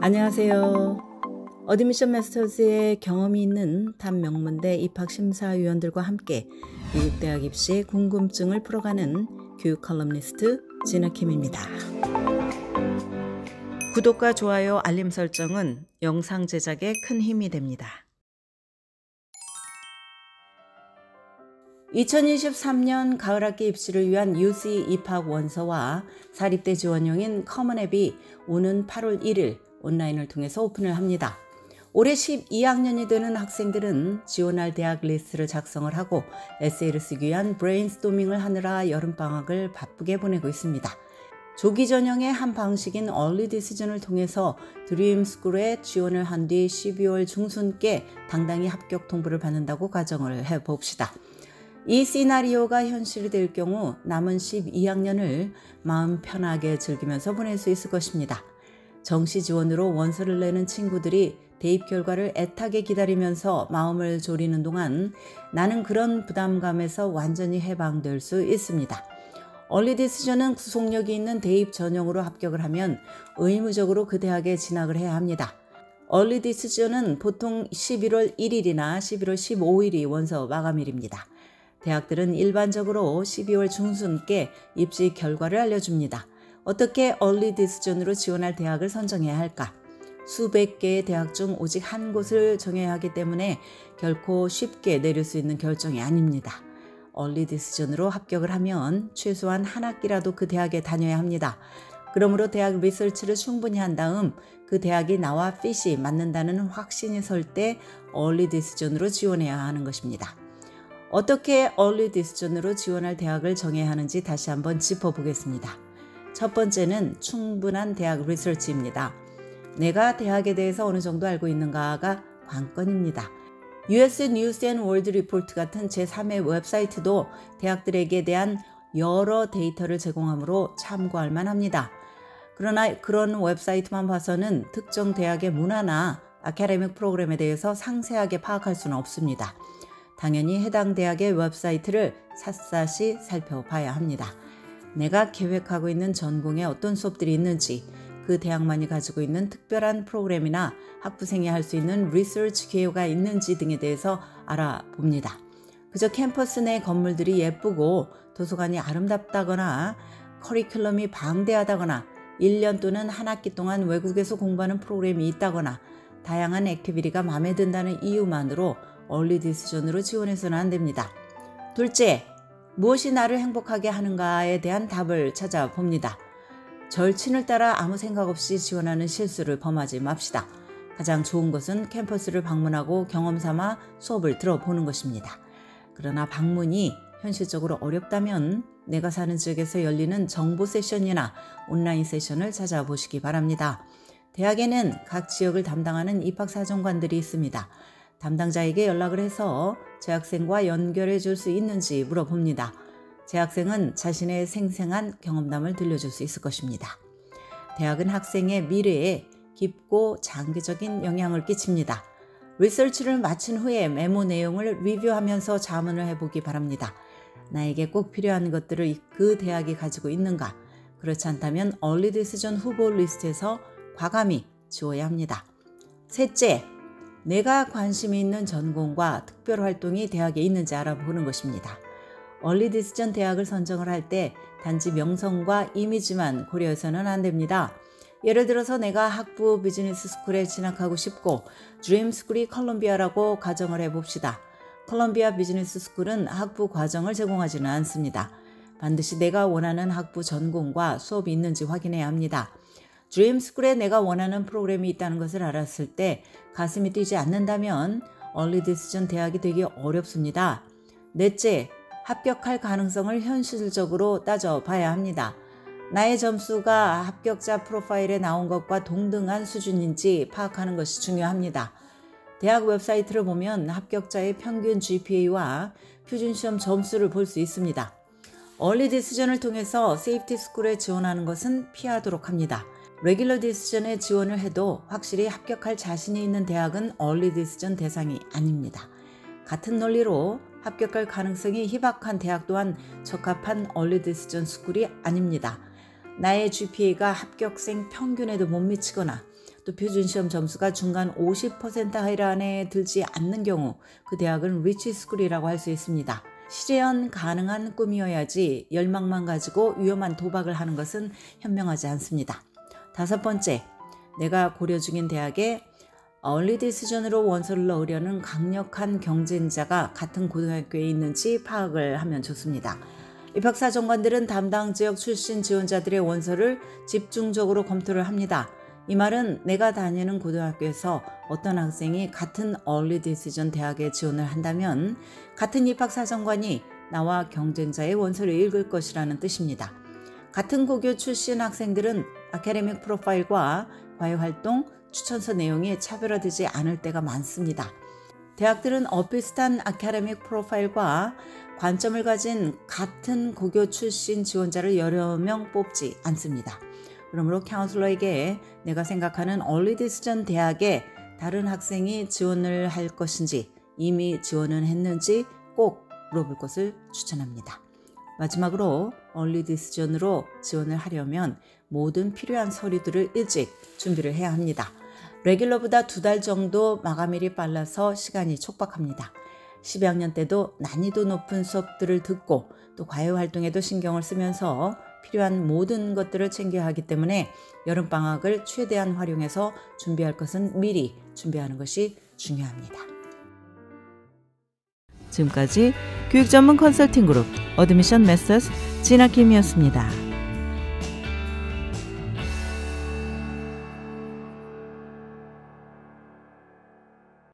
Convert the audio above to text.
안녕하세요. 어드미션 마스터즈의 경험이 있는 탑 명문대 입학심사위원들과 함께 미국 대학 입시의 궁금증을 풀어가는 교육 컬럼니스트 진아킴입니다. 구독과 좋아요, 알림 설정은 영상 제작에 큰 힘이 됩니다. 2023년 가을학기 입시를 위한 UC 입학 원서와 사립대 지원용인 커먼앱이 오는 8월 1일 온라인을 통해서 오픈을 합니다. 올해 12학년이 되는 학생들은 지원할 대학 리스트를 작성을 하고 에세이를 쓰기 위한 브레인스토밍을 하느라 여름방학을 바쁘게 보내고 있습니다. 조기 전형의 한 방식인 얼리 디시전을 통해서 드림스쿨에 지원을 한 뒤 12월 중순께 당당히 합격 통보를 받는다고 가정을 해봅시다. 이 시나리오가 현실이 될 경우 남은 12학년을 마음 편하게 즐기면서 보낼 수 있을 것입니다. 정시 지원으로 원서를 내는 친구들이 대입 결과를 애타게 기다리면서 마음을 졸이는 동안 나는 그런 부담감에서 완전히 해방될 수 있습니다. 얼리 디시전은 구속력이 있는 대입 전형으로 합격을 하면 의무적으로 그 대학에 진학을 해야 합니다. 얼리 디시전은 보통 11월 1일이나 11월 15일이 원서 마감일입니다. 대학들은 일반적으로 12월 중순께 입시 결과를 알려줍니다. 어떻게 얼리 디시전으로 지원할 대학을 선정해야 할까? 수백 개의 대학 중 오직 한 곳을 정해야 하기 때문에 결코 쉽게 내릴 수 있는 결정이 아닙니다. 얼리 디시전으로 합격을 하면 최소한 한 학기라도 그 대학에 다녀야 합니다. 그러므로 대학 리서치를 충분히 한 다음 그 대학이 나와 핏이 맞는다는 확신이 설 때 얼리 디시전으로 지원해야 하는 것입니다. 어떻게 얼리 디시전으로 지원할 대학을 정해야 하는지 다시 한번 짚어보겠습니다. 첫 번째는 충분한 대학 리서치입니다. 내가 대학에 대해서 어느 정도 알고 있는가가 관건입니다. US 뉴스 앤 월드 리포트 같은 제3의 웹사이트도 대학들에게 대한 여러 데이터를 제공하므로 참고할 만합니다. 그러나 그런 웹사이트만 봐서는 특정 대학의 문화나 아카데믹 프로그램에 대해서 상세하게 파악할 수는 없습니다. 당연히 해당 대학의 웹사이트를 샅샅이 살펴봐야 합니다. 내가 계획하고 있는 전공에 어떤 수업들이 있는지, 그 대학만이 가지고 있는 특별한 프로그램이나 학부생이 할 수 있는 리서치 기회가 있는지 등에 대해서 알아봅니다. 그저 캠퍼스 내 건물들이 예쁘고 도서관이 아름답다거나 커리큘럼이 방대하다거나 1년 또는 한 학기 동안 외국에서 공부하는 프로그램이 있다거나 다양한 액티비티가 마음에 든다는 이유만으로 얼리 디시전으로 지원해서는 안 됩니다. 둘째, 무엇이 나를 행복하게 하는가에 대한 답을 찾아봅니다. 절친을 따라 아무 생각 없이 지원하는 실수를 범하지 맙시다. 가장 좋은 것은 캠퍼스를 방문하고 경험 삼아 수업을 들어보는 것입니다. 그러나 방문이 현실적으로 어렵다면 내가 사는 지역에서 열리는 정보 세션이나 온라인 세션을 찾아보시기 바랍니다. 대학에는 각 지역을 담당하는 입학사정관들이 있습니다. 담당자에게 연락을 해서 재학생과 연결해 줄 수 있는지 물어봅니다. 재학생은 자신의 생생한 경험담을 들려줄 수 있을 것입니다. 대학은 학생의 미래에 깊고 장기적인 영향을 끼칩니다. 리서치를 마친 후에 메모 내용을 리뷰하면서 자문을 해보기 바랍니다. 나에게 꼭 필요한 것들을 그 대학이 가지고 있는가? 그렇지 않다면 얼리 디시전 후보 리스트에서 과감히 지워야 합니다. 셋째, 내가 관심이 있는 전공과 특별 활동이 대학에 있는지 알아보는 것입니다. 얼리 디시전 대학을 선정을 할 때 단지 명성과 이미지만 고려해서는 안 됩니다. 예를 들어서 내가 학부 비즈니스 스쿨에 진학하고 싶고 드림스쿨이 컬럼비아라고 가정을 해봅시다. 컬럼비아 비즈니스 스쿨은 학부 과정을 제공하지는 않습니다. 반드시 내가 원하는 학부 전공과 수업이 있는지 확인해야 합니다. 드림스쿨에 내가 원하는 프로그램이 있다는 것을 알았을 때 가슴이 뛰지 않는다면 얼리 디시전 대학이 되기 어렵습니다. 넷째, 합격할 가능성을 현실적으로 따져봐야 합니다. 나의 점수가 합격자 프로파일에 나온 것과 동등한 수준인지 파악하는 것이 중요합니다. 대학 웹사이트를 보면 합격자의 평균 GPA와 표준시험 점수를 볼 수 있습니다. 얼리 디시전을 통해서 세이프티 스쿨에 지원하는 것은 피하도록 합니다. 레귤러 디시전에 지원을 해도 확실히 합격할 자신이 있는 대학은 얼리 디시전 대상이 아닙니다. 같은 논리로 합격할 가능성이 희박한 대학 또한 적합한 얼리 디시전 스쿨이 아닙니다. 나의 GPA가 합격생 평균에도 못 미치거나 또 표준시험 점수가 중간 50% 하이라 안에 들지 않는 경우 그 대학은 리치 스쿨이라고 할 수 있습니다. 실현 가능한 꿈이어야지 열망만 가지고 위험한 도박을 하는 것은 현명하지 않습니다. 5번째, 내가 고려 중인 대학에 얼리 디시전으로 원서를 넣으려는 강력한 경쟁자가 같은 고등학교에 있는지 파악을 하면 좋습니다. 입학사정관들은 담당 지역 출신 지원자들의 원서를 집중적으로 검토를 합니다. 이 말은 내가 다니는 고등학교에서 어떤 학생이 같은 얼리 디시전 대학에 지원을 한다면 같은 입학사정관이 나와 경쟁자의 원서를 읽을 것이라는 뜻입니다. 같은 고교 출신 학생들은 아카데믹 프로파일과 과외활동, 추천서 내용이 차별화되지 않을 때가 많습니다. 대학들은 비슷한 아카데믹 프로파일과 관점을 가진 같은 고교 출신 지원자를 여러 명 뽑지 않습니다. 그러므로 카운슬러에게 내가 생각하는 얼리 디시전 대학에 다른 학생이 지원을 할 것인지 이미 지원은 했는지 꼭 물어볼 것을 추천합니다. 마지막으로 얼리 디시전으로 지원을 하려면 모든 필요한 서류들을 일찍 준비를 해야 합니다. 레귤러보다 2달 정도 마감일이 빨라서 시간이 촉박합니다. 12학년 때도 난이도 높은 수업들을 듣고 또 과외활동에도 신경을 쓰면서 필요한 모든 것들을 챙겨야 하기 때문에 여름방학을 최대한 활용해서 준비할 것은 미리 준비하는 것이 중요합니다. 지금까지 교육전문 컨설팅 그룹 어드미션 메서스 진아킴이었습니다.